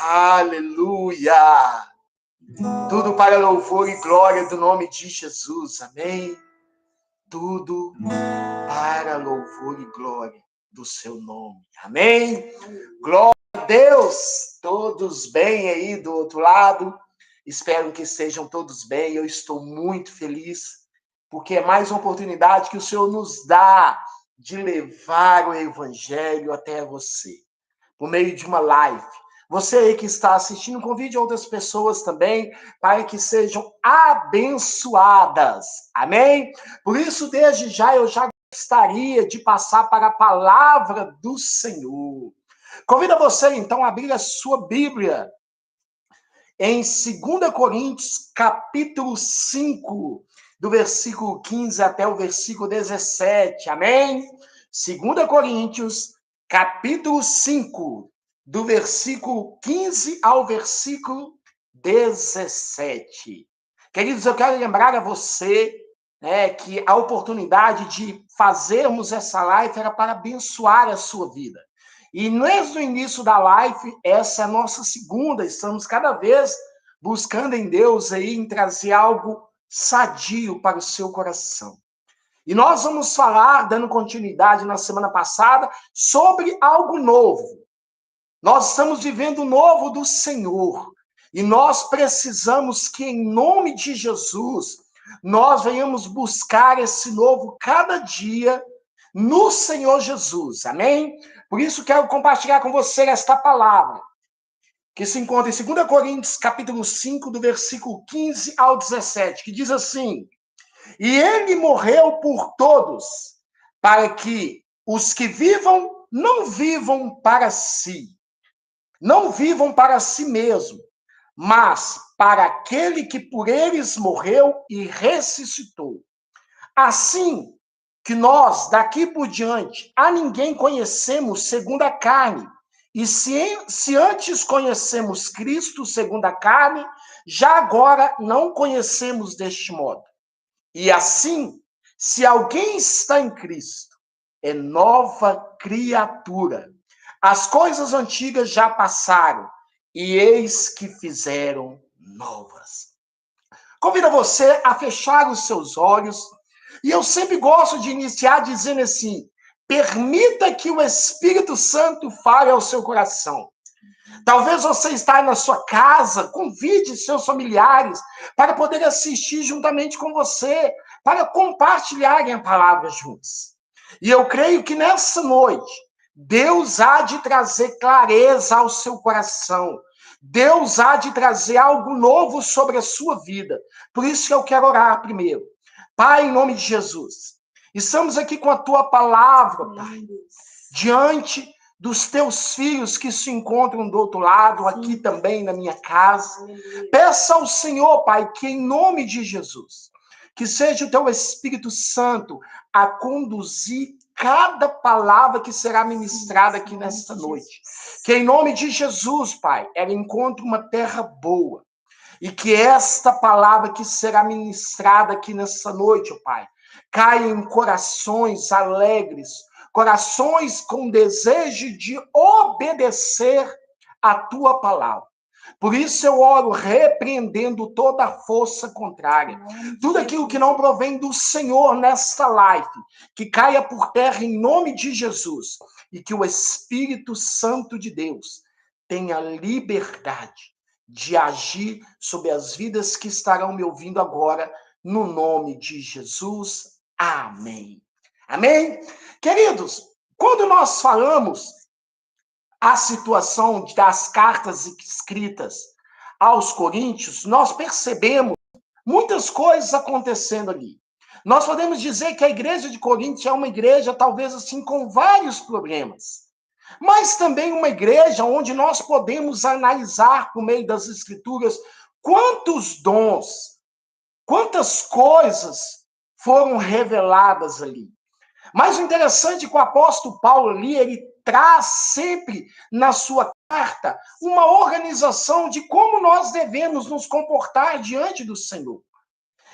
Aleluia! Tudo para louvor e glória do nome de Jesus. Amém? Tudo para louvor e glória do seu nome. Amém? Glória a Deus! Todos bem aí do outro lado? Espero que estejam todos bem. Eu estou muito feliz, porque é mais uma oportunidade que o Senhor nos dá de levar o Evangelho até você, por meio de uma live. Você aí que está assistindo, convide outras pessoas também para que sejam abençoadas. Amém? Por isso, desde já, eu já gostaria de passar para a palavra do Senhor. Convido você, então, a abrir a sua Bíblia em 2 Coríntios, capítulo 5, do versículo 15 até o versículo 17. Amém? 2 Coríntios, capítulo 5, do versículo 15 ao versículo 17. Queridos, eu quero lembrar a você, que a oportunidade de fazermos essa live era para abençoar a sua vida. E desde o início da live, essa é a nossa segunda, estamos cada vez buscando em Deus aí em trazer algo sadio para o seu coração. E nós vamos falar, dando continuidade na semana passada, sobre algo novo. Nós estamos vivendo o novo do Senhor. E nós precisamos que, em nome de Jesus, nós venhamos buscar esse novo cada dia no Senhor Jesus. Amém? Por isso, quero compartilhar com você esta palavra, que se encontra em 2 Coríntios, capítulo 5, do versículo 15 ao 17, que diz assim: E ele morreu por todos, para que os que vivam não vivam para si, não vivam para si mesmo, mas para aquele que por eles morreu e ressuscitou. Assim que nós, daqui por diante, a ninguém conhecemos segundo a carne. E se antes conhecemos Cristo segundo a carne, já agora não conhecemos deste modo. E assim, se alguém está em Cristo, é nova criatura. As coisas antigas já passaram, e eis que fizeram novas. Convido você a fechar os seus olhos. E eu sempre gosto de iniciar dizendo assim: permita que o Espírito Santo fale ao seu coração. Talvez você está na sua casa, convide seus familiares para poder assistir juntamente com você, para compartilharem a palavra juntos. E eu creio que nessa noite, Deus há de trazer clareza ao seu coração. Deus há de trazer algo novo sobre a sua vida. Por isso que eu quero orar primeiro. Pai, em nome de Jesus, estamos aqui com a tua palavra, Pai, diante dos teus filhos que se encontram do outro lado, aqui também na minha casa. Peça ao Senhor, Pai, que em nome de Jesus, que seja o teu Espírito Santo a conduzir cada palavra que será ministrada aqui nesta noite. Que em nome de Jesus, Pai, ela encontre uma terra boa. E que esta palavra que será ministrada aqui nessa noite, Pai, caia em corações alegres, corações com desejo de obedecer a tua palavra. Por isso eu oro repreendendo toda a força contrária. Tudo aquilo que não provém do Senhor nesta live, que caia por terra em nome de Jesus. E que o Espírito Santo de Deus tenha liberdade de agir sobre as vidas que estarão me ouvindo agora, no nome de Jesus. Amém. Amém? Queridos, quando nós falamos a situação das cartas escritas aos Coríntios, nós percebemos muitas coisas acontecendo ali. Nós podemos dizer que a igreja de Corinto é uma igreja, talvez assim, com vários problemas. Mas também uma igreja onde nós podemos analisar, por meio das Escrituras, quantos dons, quantas coisas foram reveladas ali. Mas o interessante é que o apóstolo Paulo ali, ele traz sempre na sua carta uma organização de como nós devemos nos comportar diante do Senhor.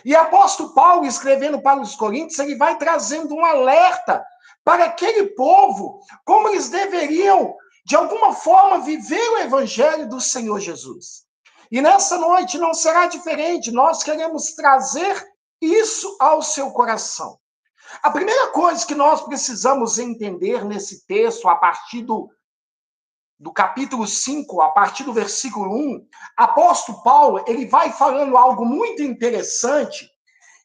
E o apóstolo Paulo, escrevendo para os Coríntios, ele vai trazendo um alerta para aquele povo, como eles deveriam de alguma forma, viver o evangelho do Senhor Jesus. E nessa noite não será diferente, nós queremos trazer isso ao seu coração. A primeira coisa que nós precisamos entender nesse texto, a partir do capítulo 5, a partir do versículo 1, apóstolo Paulo, ele vai falando algo muito interessante,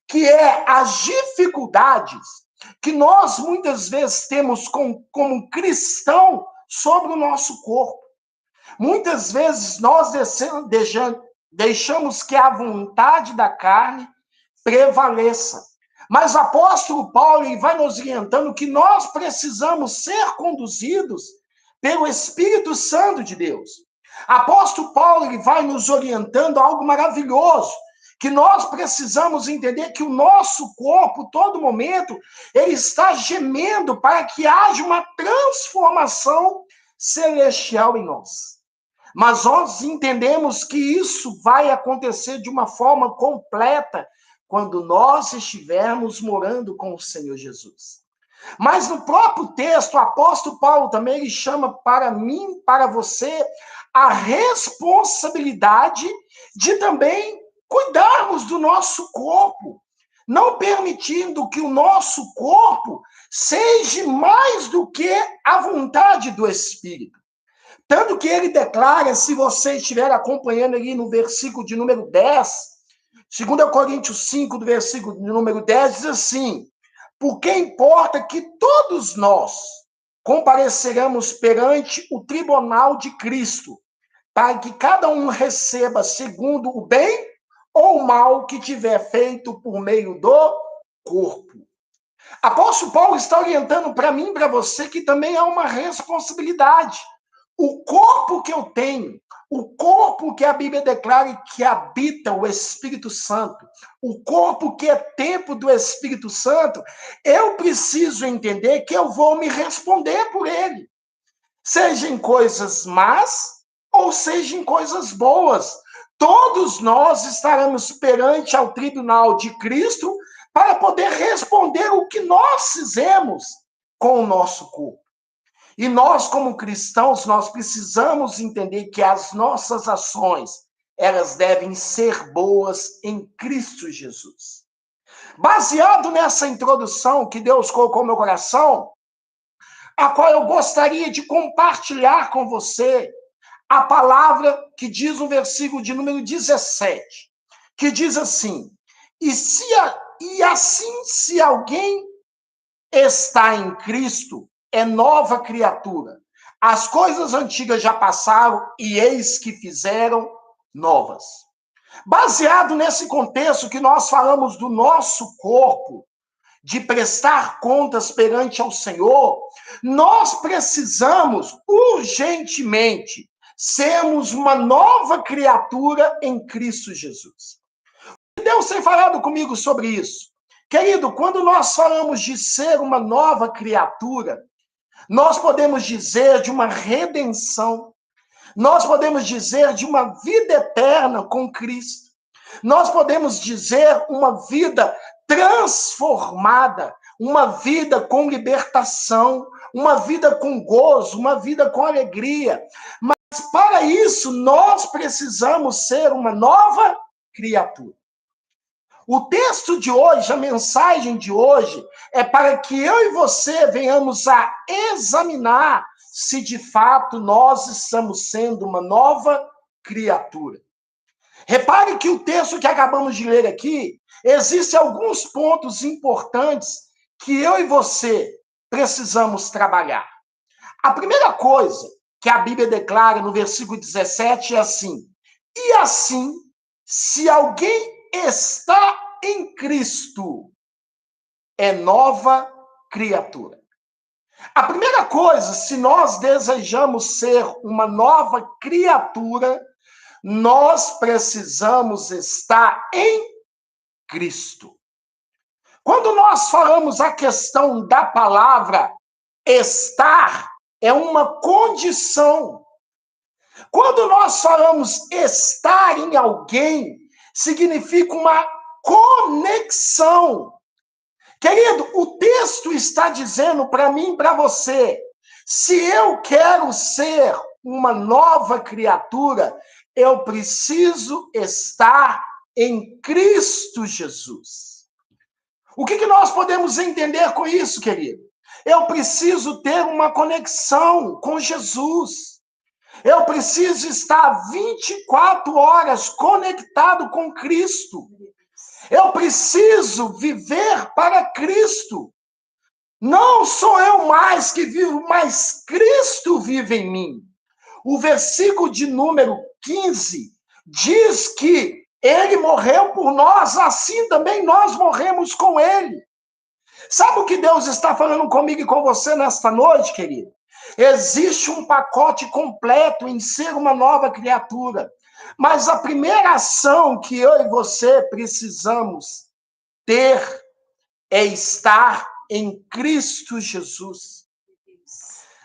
que é as dificuldades que nós muitas vezes temos como cristão sobre o nosso corpo. Muitas vezes nós deixamos que a vontade da carne prevaleça. Mas o apóstolo Paulo ele vai nos orientando que nós precisamos ser conduzidos pelo Espírito Santo de Deus. Apóstolo Paulo ele vai nos orientando a algo maravilhoso, que nós precisamos entender que o nosso corpo, todo momento, ele está gemendo para que haja uma transformação celestial em nós. Mas nós entendemos que isso vai acontecer de uma forma completa quando nós estivermos morando com o Senhor Jesus. Mas no próprio texto, o apóstolo Paulo também ele chama para mim, para você, a responsabilidade de também cuidarmos do nosso corpo, não permitindo que o nosso corpo seja mais do que a vontade do Espírito. Tanto que ele declara, se você estiver acompanhando ali no versículo de número 10, 2 Coríntios 5, do versículo de número 10, diz assim: porque importa que todos nós compareceremos perante o tribunal de Cristo, para que cada um receba segundo o bem ou o mal que tiver feito por meio do corpo. Apóstolo Paulo está orientando para mim e para você que também há uma responsabilidade. O corpo que eu tenho, o corpo que a Bíblia declara que habita o Espírito Santo, o corpo que é templo do Espírito Santo, eu preciso entender que eu vou me responder por ele. Seja em coisas más ou seja em coisas boas. Todos nós estaremos perante ao tribunal de Cristo para poder responder o que nós fizemos com o nosso corpo. E nós, como cristãos, nós precisamos entender que as nossas ações, elas devem ser boas em Cristo Jesus. Baseado nessa introdução que Deus colocou no meu coração, a qual eu gostaria de compartilhar com você, a palavra que diz no versículo de número 17, que diz assim: e assim, se alguém está em Cristo, é nova criatura. As coisas antigas já passaram e eis que fizeram novas. Baseado nesse contexto que nós falamos do nosso corpo, de prestar contas perante ao Senhor, nós precisamos urgentemente sermos uma nova criatura em Cristo Jesus. Deus tem falado comigo sobre isso. Querido, quando nós falamos de ser uma nova criatura, nós podemos dizer de uma redenção, nós podemos dizer de uma vida eterna com Cristo, nós podemos dizer uma vida transformada, uma vida com libertação, uma vida com gozo, uma vida com alegria. Mas para isso, nós precisamos ser uma nova criatura. O texto de hoje, a mensagem de hoje, é para que eu e você venhamos a examinar se de fato nós estamos sendo uma nova criatura. Repare que o texto que acabamos de ler aqui, existem alguns pontos importantes que eu e você precisamos trabalhar. A primeira coisa que a Bíblia declara no versículo 17 é assim: e assim, se alguém está em Cristo, é nova criatura. A primeira coisa, se nós desejamos ser uma nova criatura, nós precisamos estar em Cristo. Quando nós falamos a questão da palavra estar, é uma condição. Quando nós falamos estar em alguém, significa uma conexão. Querido, o texto está dizendo para mim e para você, Se eu quero ser uma nova criatura, eu preciso estar em Cristo Jesus. O que nós podemos entender com isso, querido? Eu preciso ter uma conexão com Jesus. Eu preciso estar 24 horas conectado com Cristo. Eu preciso viver para Cristo. Não sou eu mais que vivo, mas Cristo vive em mim. O versículo de número 15 diz que ele morreu por nós, assim também nós morremos com ele. Sabe o que Deus está falando comigo e com você nesta noite, querido? Existe um pacote completo em ser uma nova criatura. Mas a primeira ação que eu e você precisamos ter é estar em Cristo Jesus.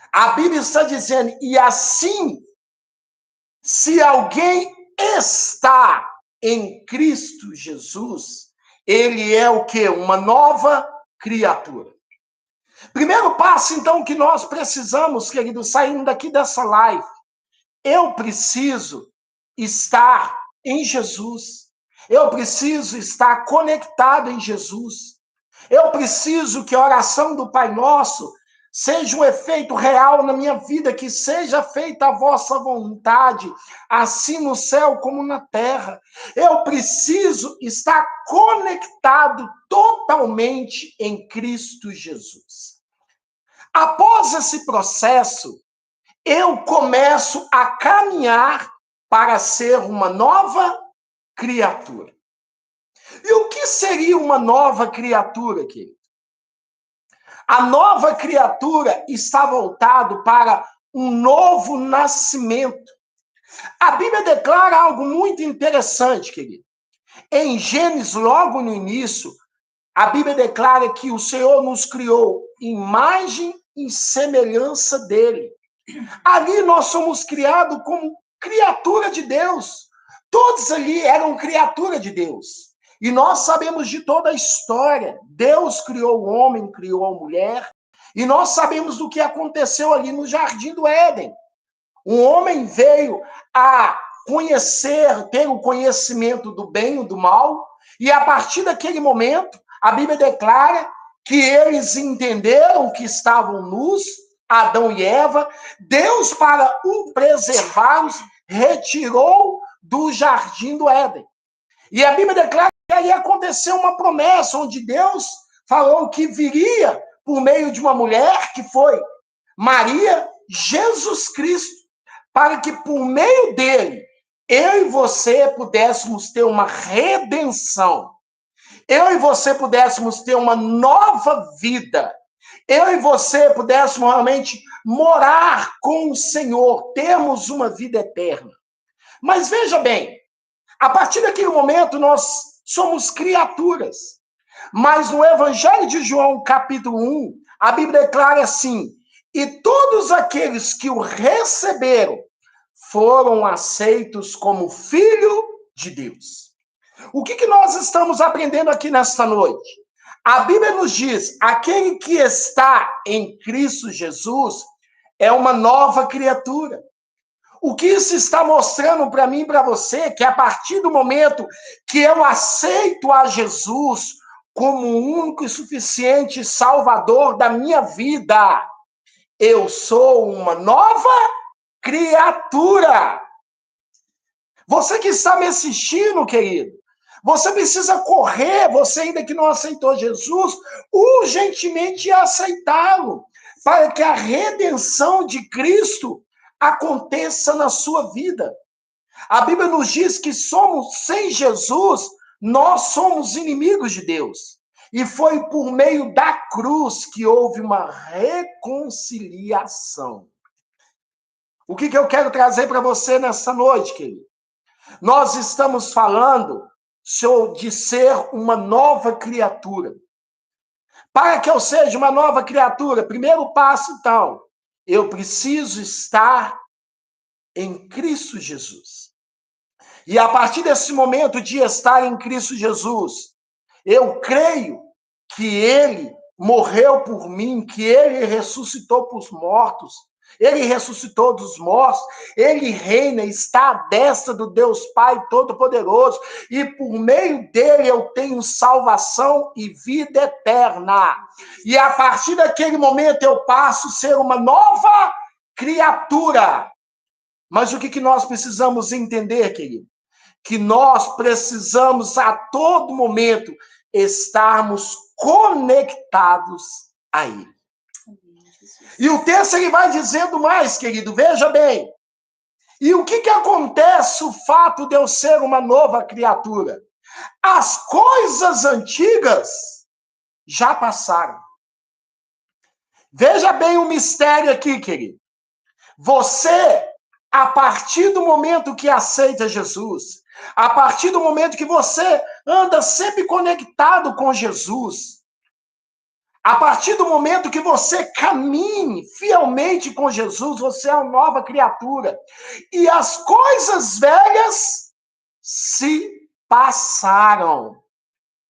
A Bíblia está dizendo, e assim, se alguém está em Cristo Jesus, ele é o quê? Uma nova criatura. Primeiro passo, então, que nós precisamos, querido, saindo daqui dessa live, eu preciso estar em Jesus. Eu preciso estar conectado em Jesus. Eu preciso que a oração do Pai Nosso seja um efeito real na minha vida, que seja feita a vossa vontade, assim no céu como na terra. Eu preciso estar conectado totalmente em Cristo Jesus. Após esse processo, eu começo a caminhar para ser uma nova criatura. E o que seria uma nova criatura, querido? A nova criatura está voltado para um novo nascimento. A Bíblia declara algo muito interessante, querido. Em Gênesis, logo no início, a Bíblia declara que o Senhor nos criou imagem e semelhança dele. Ali nós somos criados como criatura de Deus. Todos ali eram criatura de Deus. E nós sabemos de toda a história. Deus criou o homem, criou a mulher. E nós sabemos do que aconteceu ali no Jardim do Éden. O homem veio a conhecer, ter o conhecimento do bem e do mal. E a partir daquele momento, a Bíblia declara que eles entenderam que estavam nus, Adão e Eva. Deus, para o preservá-los, retirou do Jardim do Éden. E a Bíblia declara que aí aconteceu uma promessa, onde Deus falou que viria por meio de uma mulher, que foi Maria, Jesus Cristo, para que por meio dele, eu e você pudéssemos ter uma redenção. Eu e você pudéssemos ter uma nova vida. Eu e você pudéssemos realmente morar com o Senhor, termos uma vida eterna. Mas veja bem, a partir daquele momento nós somos criaturas. Mas no Evangelho de João, capítulo 1, a Bíblia declara assim: e todos aqueles que o receberam foram aceitos como filho de Deus. O que nós estamos aprendendo aqui nesta noite? A Bíblia nos diz, aquele que está em Cristo Jesus é uma nova criatura. O que isso está mostrando para mim e para você, que a partir do momento que eu aceito a Jesus como o único e suficiente Salvador da minha vida, eu sou uma nova criatura. Você que está me assistindo, querido, você precisa correr, você ainda que não aceitou Jesus, urgentemente aceitá-lo, para que a redenção de Cristo aconteça na sua vida. A Bíblia nos diz que sem Jesus, nós somos inimigos de Deus. E foi por meio da cruz que houve uma reconciliação. O que eu quero trazer para você nessa noite, querido? Nós estamos falando de ser uma nova criatura. Para que eu seja uma nova criatura, primeiro passo, então, eu preciso estar em Cristo Jesus. E a partir desse momento de estar em Cristo Jesus, eu creio que Ele morreu por mim, que ele ressuscitou para os mortos, ele ressuscitou dos mortos, ele reina, está à destra do Deus Pai Todo-Poderoso, e por meio dele eu tenho salvação e vida eterna. E a partir daquele momento eu passo a ser uma nova criatura. Mas o que nós precisamos entender, querido? Que nós precisamos a todo momento estarmos conectados a Ele. E o texto ele vai dizendo mais, querido, veja bem. E o que acontece o fato de eu ser uma nova criatura? As coisas antigas já passaram. Veja bem o mistério aqui, querido. Você, a partir do momento que aceita Jesus, a partir do momento que você anda sempre conectado com Jesus, a partir do momento que você caminhe fielmente com Jesus, você é uma nova criatura. E as coisas velhas se passaram.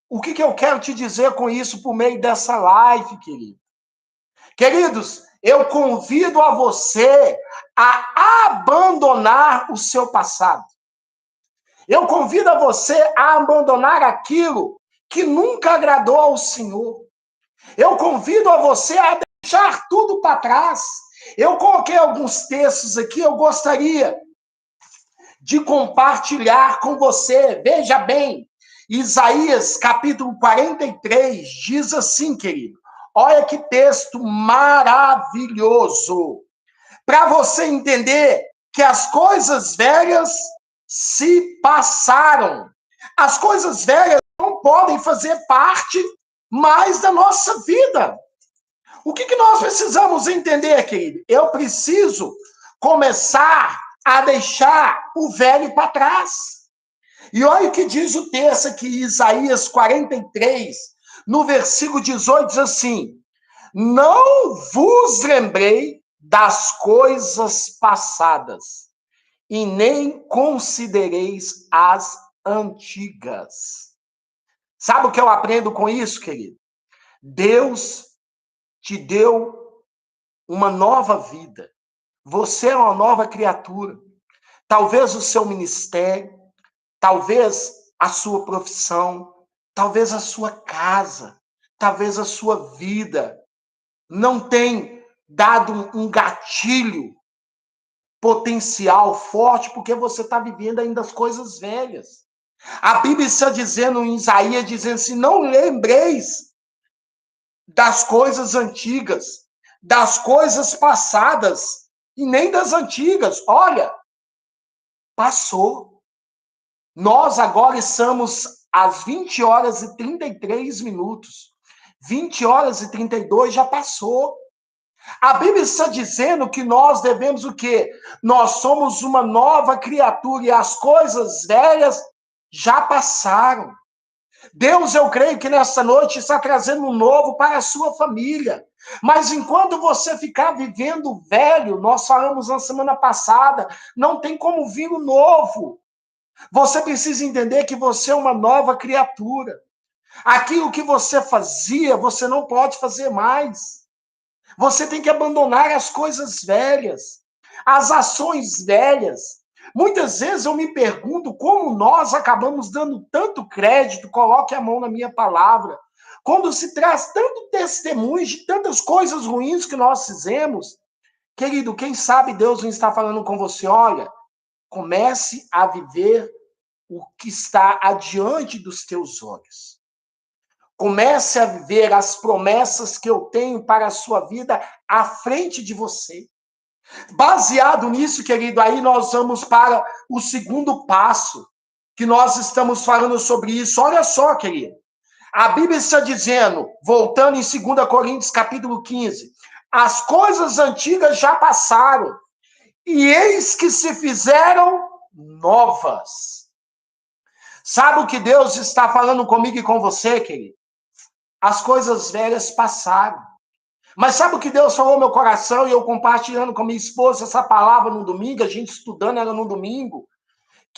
O que eu quero te dizer com isso por meio dessa live, querido? Queridos, eu convido a você a abandonar o seu passado. Eu convido a você a abandonar aquilo que nunca agradou ao Senhor. Eu convido a você a deixar tudo para trás. Eu coloquei alguns textos aqui, eu gostaria de compartilhar com você. Veja bem, Isaías capítulo 43 diz assim, querido. Olha que texto maravilhoso. Para você entender que as coisas velhas se passaram. As coisas velhas não podem fazer parte mais da nossa vida. O que nós precisamos entender, querido? Eu preciso começar a deixar o velho para trás. E olha o que diz o texto aqui, Isaías 43, no versículo 18, diz assim: não vos lembrei das coisas passadas, e nem considereis as antigas. Sabe o que eu aprendo com isso, querido? Deus te deu uma nova vida. Você é uma nova criatura. Talvez o seu ministério, talvez a sua profissão, talvez a sua casa, talvez a sua vida não tenha dado um gatilho potencial forte porque você está vivendo ainda as coisas velhas. A Bíblia está dizendo em Isaías, dizendo assim, não lembreis das coisas antigas, das coisas passadas, e nem das antigas. Olha, passou. Nós agora estamos às 20 horas e 33 minutos. 20 horas e 32 já passou. A Bíblia está dizendo que nós devemos o quê? Nós somos uma nova criatura e as coisas velhas já passaram. Deus, eu creio que nessa noite está trazendo um novo para a sua família. Mas enquanto você ficar vivendo velho, nós falamos na semana passada, não tem como vir o novo. Você precisa entender que você é uma nova criatura. Aquilo que você fazia, você não pode fazer mais. Você tem que abandonar as coisas velhas, as ações velhas. Muitas vezes eu me pergunto como nós acabamos dando tanto crédito, coloque a mão na minha palavra, quando se traz tanto testemunho de tantas coisas ruins que nós fizemos. Querido, quem sabe Deus não está falando com você, olha, comece a viver o que está adiante dos teus olhos. Comece a viver as promessas que eu tenho para a sua vida à frente de você. Baseado nisso, querido, aí nós vamos para o segundo passo, que nós estamos falando sobre isso. Olha só, querido. A Bíblia está dizendo, voltando em 2 Coríntios, capítulo 15, as coisas antigas já passaram, e eis que se fizeram novas. Sabe o que Deus está falando comigo e com você, querido? As coisas velhas passaram. Mas sabe o que Deus falou no meu coração, e eu compartilhando com minha esposa essa palavra no domingo, a gente estudando ela no domingo,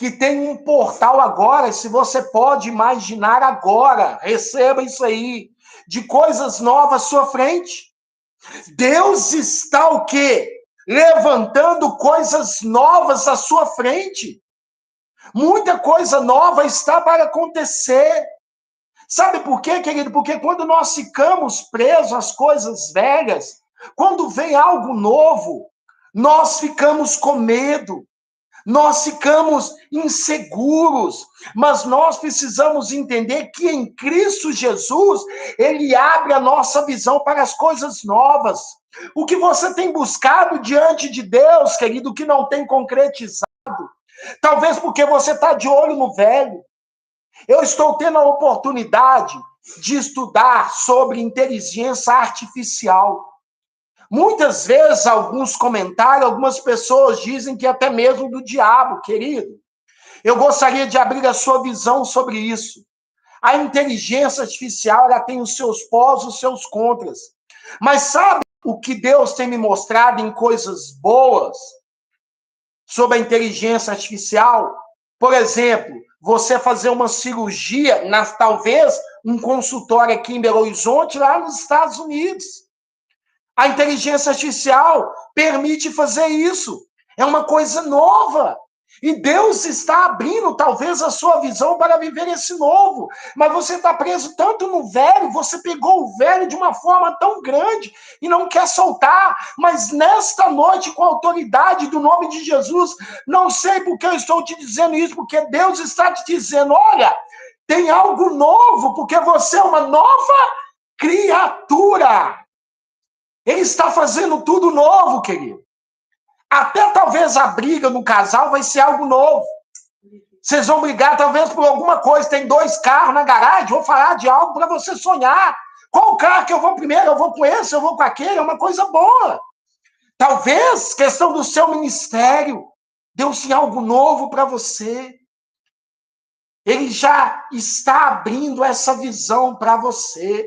que tem um portal agora, se você pode imaginar agora, receba isso aí, de coisas novas à sua frente. Deus está o quê? Levantando coisas novas à sua frente. Muita coisa nova está para acontecer. Sabe por quê, querido? Porque quando nós ficamos presos às coisas velhas, quando vem algo novo, nós ficamos com medo, nós ficamos inseguros, mas nós precisamos entender que em Cristo Jesus, Ele abre a nossa visão para as coisas novas. O que você tem buscado diante de Deus, querido, que não tem concretizado, talvez porque você está de olho no velho. Eu estou tendo a oportunidade de estudar sobre inteligência artificial. Muitas vezes, alguns comentários, algumas pessoas dizem que até mesmo do diabo, querido. Eu gostaria de abrir a sua visão sobre isso. A inteligência artificial, ela tem os seus pós, os seus contras. Mas sabe o que Deus tem me mostrado em coisas boas sobre a inteligência artificial? Por exemplo, você fazer uma cirurgia, talvez um consultório aqui em Belo Horizonte, lá nos Estados Unidos. A inteligência artificial permite fazer isso. É uma coisa nova. E Deus está abrindo, talvez, a sua visão para viver esse novo. Mas você está preso tanto no velho, você pegou o velho de uma forma tão grande e não quer soltar. Mas nesta noite, com a autoridade do nome de Jesus, não sei por que eu estou te dizendo isso, porque Deus está te dizendo, olha, tem algo novo, porque você é uma nova criatura. Ele está fazendo tudo novo, querido. Até talvez a briga no casal vai ser algo novo. Vocês vão brigar talvez por alguma coisa. Tem 2 carros na garagem, vou falar de algo para você sonhar. Qual carro que eu vou primeiro? Eu vou com esse, eu vou com aquele? É uma coisa boa. Talvez questão do seu ministério. Deus tem algo novo para você. Ele já está abrindo essa visão para você.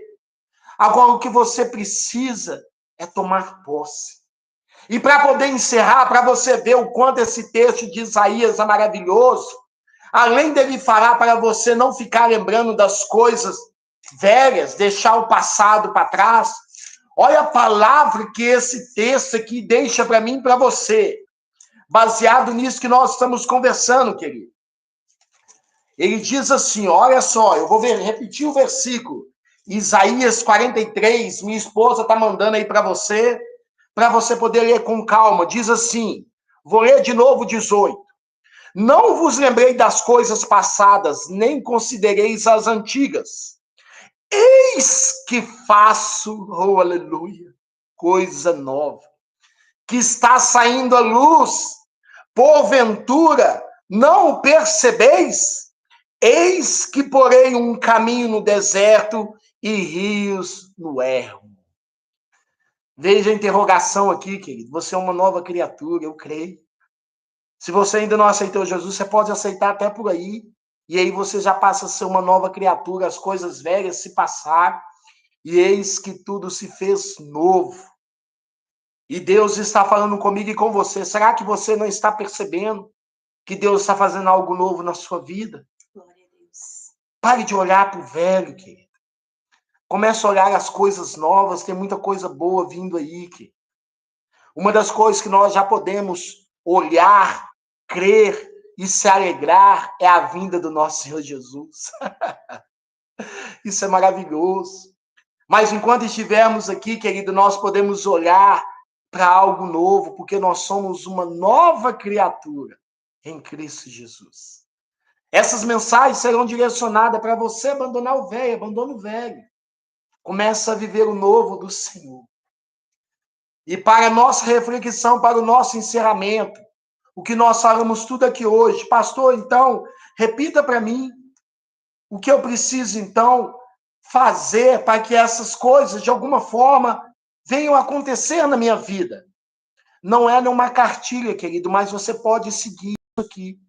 Agora, o que você precisa é tomar posse. E para poder encerrar, para você ver o quanto esse texto de Isaías é maravilhoso, além dele falar para você não ficar lembrando das coisas velhas, deixar o passado para trás, olha a palavra que esse texto aqui deixa para mim e para você, baseado nisso que nós estamos conversando, querido. Ele diz assim, olha só, eu vou repetir o versículo, Isaías 43, minha esposa está mandando aí para você poder ler com calma. Diz assim, vou ler de novo 18. Não vos lembrei das coisas passadas, nem considereis as antigas. Eis que faço, oh aleluia, coisa nova, que está saindo à luz. Porventura, não o percebeis? Eis que porei um caminho no deserto e rios no ermo. Veja a interrogação aqui, querido. Você é uma nova criatura, eu creio. Se você ainda não aceitou Jesus, você pode aceitar até por aí. E aí você já passa a ser uma nova criatura, as coisas velhas se passaram, e eis que tudo se fez novo. E Deus está falando comigo e com você. Será que você não está percebendo que Deus está fazendo algo novo na sua vida? Glória a Deus. Pare de olhar para o velho, querido. Comece a olhar as coisas novas, tem muita coisa boa vindo aí, querido. Uma das coisas que nós já podemos olhar, crer e se alegrar é a vinda do nosso Senhor Jesus. Isso é maravilhoso. Mas enquanto estivermos aqui, querido, nós podemos olhar para algo novo, porque nós somos uma nova criatura em Cristo Jesus. Essas mensagens serão direcionadas para você abandonar o velho, abandona o velho. Começa a viver o novo do Senhor. E para a nossa reflexão, para o nosso encerramento, o que nós falamos tudo aqui hoje. Pastor, então, repita para mim o que eu preciso, então, fazer para que essas coisas, de alguma forma, venham a acontecer na minha vida. Não é numa cartilha, querido, mas você pode seguir isso aqui.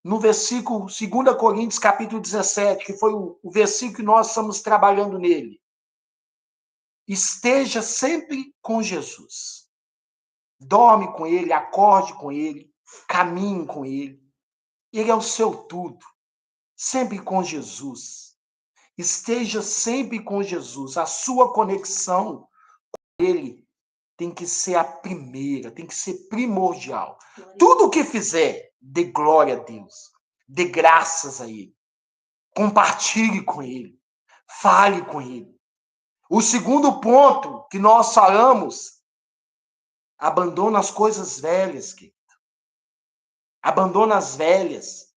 No versículo 2 Coríntios, capítulo 17, que foi o versículo que nós estamos trabalhando nele. Esteja sempre com Jesus. Dorme com ele, acorde com ele, caminhe com ele. Ele é o seu tudo. Sempre com Jesus. Esteja sempre com Jesus. A sua conexão com Ele tem que ser a primeira, tem que ser primordial. Tudo o que fizer, dê glória a Deus. Dê graças a Ele. Compartilhe com Ele. Fale com Ele. O segundo ponto que nós falamos, abandona as coisas velhas, querido. Abandona as velhas.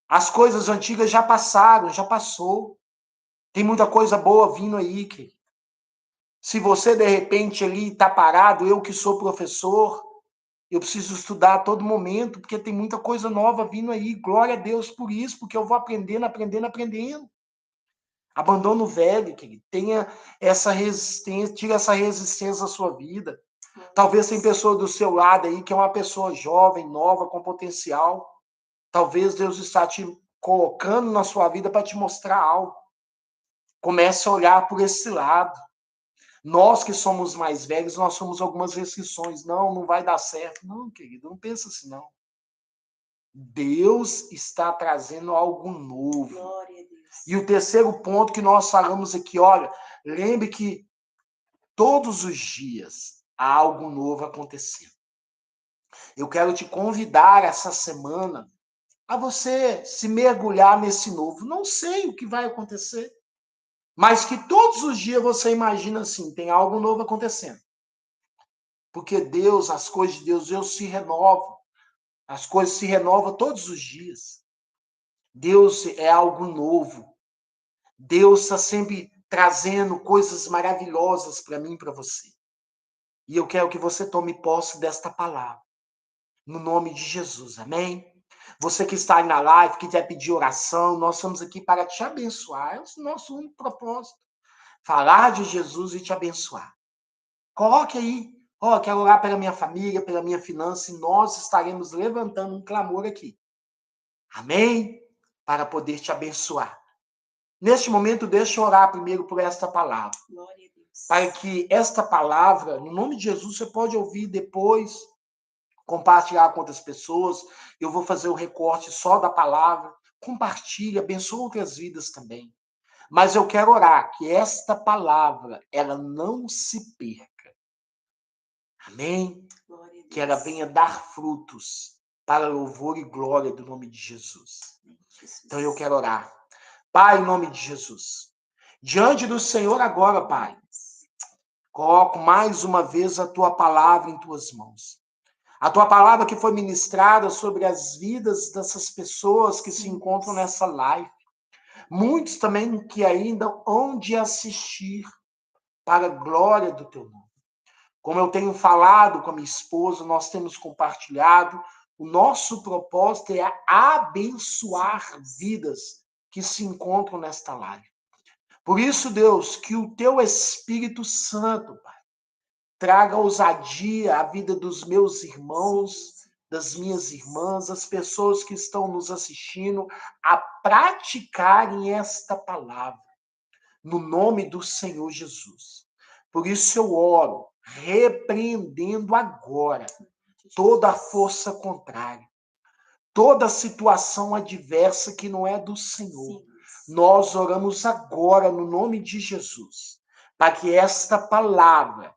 As coisas antigas já passaram, já passou. Tem muita coisa boa vindo aí, querido. Se você, de repente, ali está parado, eu que sou professor, eu preciso estudar a todo momento, porque tem muita coisa nova vindo aí. Glória a Deus por isso, porque eu vou aprendendo, aprendendo, aprendendo. Abandona o velho, querido. Tenha essa resistência, tira essa resistência da sua vida. Talvez tem pessoa do seu lado aí que é uma pessoa jovem, nova, com potencial. Talvez Deus está te colocando na sua vida para te mostrar algo. Comece a olhar por esse lado. Nós que somos mais velhos, nós somos algumas restrições. Não vai dar certo. Não, querido, não pensa assim, não. Deus está trazendo algo novo. Glória a Deus. E o terceiro ponto que nós falamos aqui, olha, lembre que todos os dias há algo novo acontecendo. Eu quero te convidar essa semana a você se mergulhar nesse novo. Não sei o que vai acontecer, mas que todos os dias você imagina assim, tem algo novo acontecendo. Porque Deus, as coisas de Deus se renovam. As coisas se renovam todos os dias. Deus é algo novo. Deus está sempre trazendo coisas maravilhosas para mim e para você. E eu quero que você tome posse desta palavra. No nome de Jesus, amém? Você que está aí na live, que quer pedir oração, nós estamos aqui para te abençoar. É o nosso único propósito. Falar de Jesus e te abençoar. Coloque aí. Quero orar pela minha família, pela minha finança, e nós estaremos levantando um clamor aqui. Amém? Para poder te abençoar. Neste momento, deixa eu orar primeiro por esta palavra. Glória a Deus. Para que esta palavra, no nome de Jesus, você pode ouvir depois, compartilhar com outras pessoas. Eu vou fazer o recorte só da palavra. Compartilhe, abençoe outras vidas também. Mas eu quero orar que esta palavra, ela não se perca. Amém? Que ela venha dar frutos para louvor e glória do nome de Jesus. Então eu quero orar. Pai, em nome de Jesus. Diante do Senhor agora, Pai, coloco mais uma vez a tua palavra em tuas mãos. A tua palavra que foi ministrada sobre as vidas dessas pessoas que se encontram nessa live. Muitos também que ainda hão de assistir para a glória do teu nome. Como eu tenho falado com a minha esposa, nós temos compartilhado, o nosso propósito é abençoar vidas que se encontram nesta live. Por isso, Deus, que o teu Espírito Santo, Pai, traga ousadia à vida dos meus irmãos, das minhas irmãs, as pessoas que estão nos assistindo, a praticarem esta palavra, no nome do Senhor Jesus. Por isso eu oro, repreendendo agora toda a força contrária, toda situação adversa que não é do Senhor. Nós oramos agora no nome de Jesus, para que esta palavra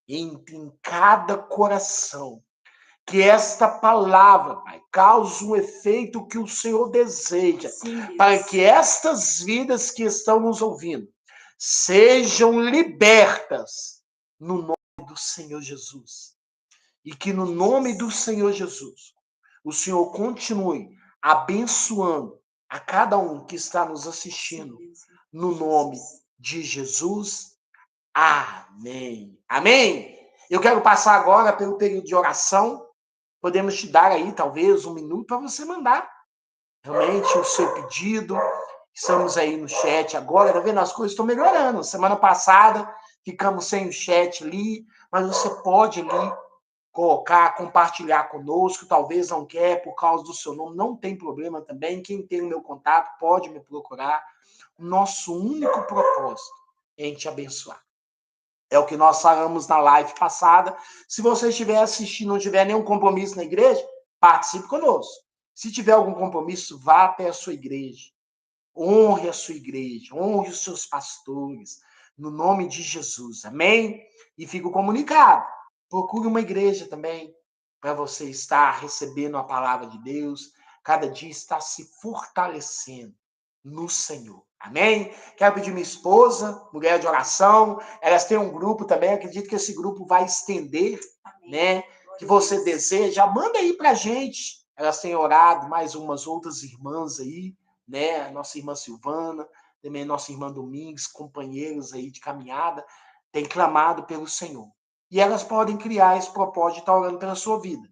entre em cada coração, que esta palavra, Pai, cause o efeito que o Senhor deseja, para que estas vidas que estão nos ouvindo sejam libertas no nome do Senhor Jesus. E que no nome do Senhor Jesus, o Senhor continue abençoando a cada um que está nos assistindo, no nome de Jesus. Amém. Amém. Eu quero passar agora pelo período de oração. Podemos te dar aí, talvez, 1 minuto para você mandar realmente o seu pedido. Estamos aí no chat agora, tá vendo? As coisas estão melhorando. Semana passada ficamos sem o chat ali, mas você pode ali colocar, compartilhar conosco. Talvez não quer por causa do seu nome, não tem problema também. Quem tem o meu contato pode me procurar. O nosso único propósito é em te abençoar. É o que nós falamos na live passada. Se você estiver assistindo, não tiver nenhum compromisso na igreja, participe conosco. Se tiver algum compromisso, vá até a sua igreja. Honre a sua igreja, honre os seus pastores, no nome de Jesus. Amém? E fico comunicado. Procure uma igreja também, para você estar recebendo a palavra de Deus, cada dia estar se fortalecendo no Senhor. Amém? Quero pedir minha esposa, mulher de oração, elas têm um grupo também, acredito que esse grupo vai estender, né? Que você deseja, manda aí pra gente. Elas têm orado, mais umas outras irmãs aí, né? A nossa irmã Silvana, também a nossa irmã Domingos, companheiros aí de caminhada, têm clamado pelo Senhor. E elas podem criar esse propósito de estar orando pela sua vida.